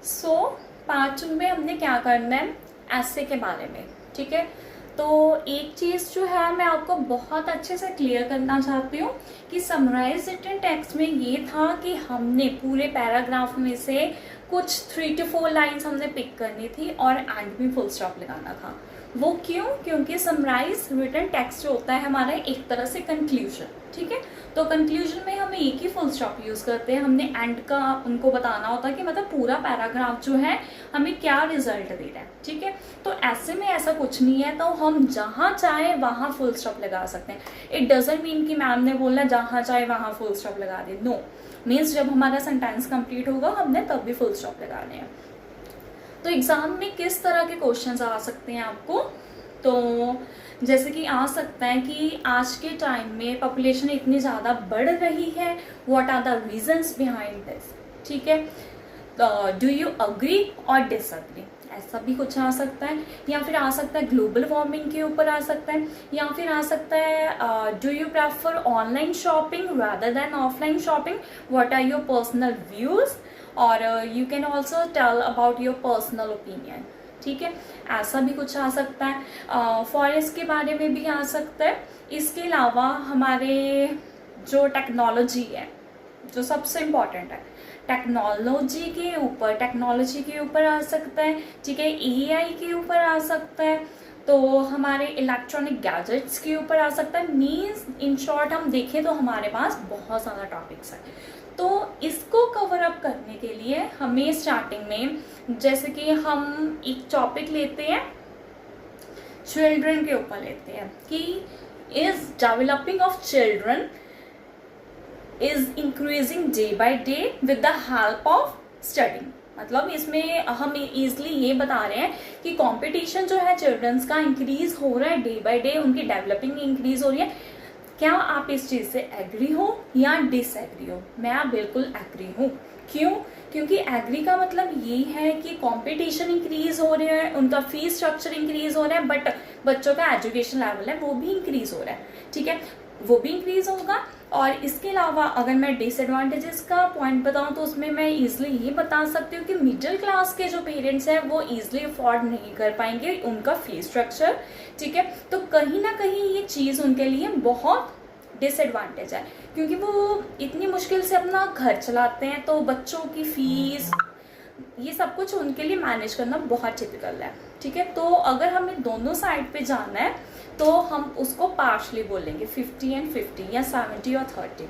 सो 5 में हमने क्या करना है ऐसे के बारे में, ठीक है। तो एक चीज़ जो है मैं आपको बहुत अच्छे से क्लियर करना चाहती हूँ कि समराइज रिटन टेक्स्ट में ये था कि हमने पूरे पैराग्राफ में से कुछ 3 to 4 लाइन्स हमने पिक करनी थी और एंड में फुल स्टॉप लगाना था। वो क्यों? क्योंकि समराइज रिटन टेक्स्ट जो होता है हमारा एक तरह से कंक्लूजन, ठीक है। तो कंक्लूजन में हम एक ही फुल स्टॉप यूज़ करते हैं, हमने एंड का उनको बताना होता है कि मतलब पूरा पैराग्राफ जो है हमें क्या रिजल्ट दे रहा है, ठीक है। तो ऐसे में ऐसा कुछ नहीं है, तो हम जहाँ चाहे वहाँ फुल स्टॉप लगा सकते हैं। इट डजंट मीन कि मैम ने बोला जहाँ चाहे वहाँ फुल स्टॉप लगा दे, नो। मीन्स जब हमारा सेंटेंस कंप्लीट होगा हमने तब भी फुल स्टॉप लगाने हैं। तो एग्ज़ाम में किस तरह के क्वेश्चंस आ सकते हैं आपको? तो जैसे कि आ सकता है कि आज के टाइम में पॉपुलेशन इतनी ज़्यादा बढ़ रही है, what are the reasons behind this, ठीक है। डू यू अग्री और डिसअग्री, ऐसा भी कुछ आ सकता है। या फिर आ सकता है ग्लोबल वार्मिंग के ऊपर आ सकता है। या फिर आ सकता है do you prefer online shopping rather than offline shopping, what are your personal views, और you can also tell about your personal opinion, ठीक है। ऐसा भी कुछ आ सकता है। फॉरेस्ट के बारे में भी आ सकता है। इसके अलावा हमारे जो टेक्नोलॉजी है, जो सबसे इम्पॉर्टेंट है, टेक्नोलॉजी के ऊपर आ सकता है, ठीक है। एआई के ऊपर आ सकता है, तो हमारे इलेक्ट्रॉनिक गैजेट्स के ऊपर आ सकता है। मीन्स इन शॉर्ट हम देखें तो हमारे पास बहुत ज़्यादा टॉपिक्स हैं। तो इसको कवर अप करने के लिए हमें स्टार्टिंग में जैसे कि हम एक टॉपिक लेते हैं, चिल्ड्रन के ऊपर लेते हैं कि is developing of children is increasing day by day with the help of studying. मतलब इसमें हम इजली ये बता रहे हैं कि कंपटीशन जो है चिल्ड्रंस का इंक्रीज हो रहा है डे बाय डे, उनकी डेवलपिंग इंक्रीज हो रही है। क्या आप इस चीज़ से एग्री हो या डिसएग्री हो? मैं बिल्कुल एग्री हूँ। क्यों? क्योंकि एग्री का मतलब ये है कि कंपटीशन इंक्रीज हो रहा है, उनका फीस स्ट्रक्चर इंक्रीज हो रहा है, बट बच्चों का एजुकेशन लेवल है वो भी इंक्रीज हो रहा है, ठीक है, वो भी इंक्रीज होगा। और इसके अलावा अगर मैं डिसएडवांटेजेस का पॉइंट बताऊं तो उसमें मैं इजीली ये बता सकती हूँ कि मिडिल क्लास के जो पेरेंट्स हैं वो इजीली अफोर्ड नहीं कर पाएंगे उनका फीस स्ट्रक्चर, ठीक है। तो कहीं ना कहीं ये चीज़ उनके लिए बहुत डिसएडवांटेज है, क्योंकि वो इतनी मुश्किल से अपना घर चलाते हैं, तो बच्चों की फीस ये सब कुछ उनके लिए मैनेज करना बहुत टिपिकल है, ठीक है। तो अगर हमें दोनों साइड पे जाना है तो हम उसको पार्शली बोलेंगे 50 and 50 या 70 और 30,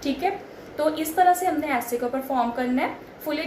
ठीक है। तो इस तरह से हमने ऐसे को परफॉर्म करना है। फुली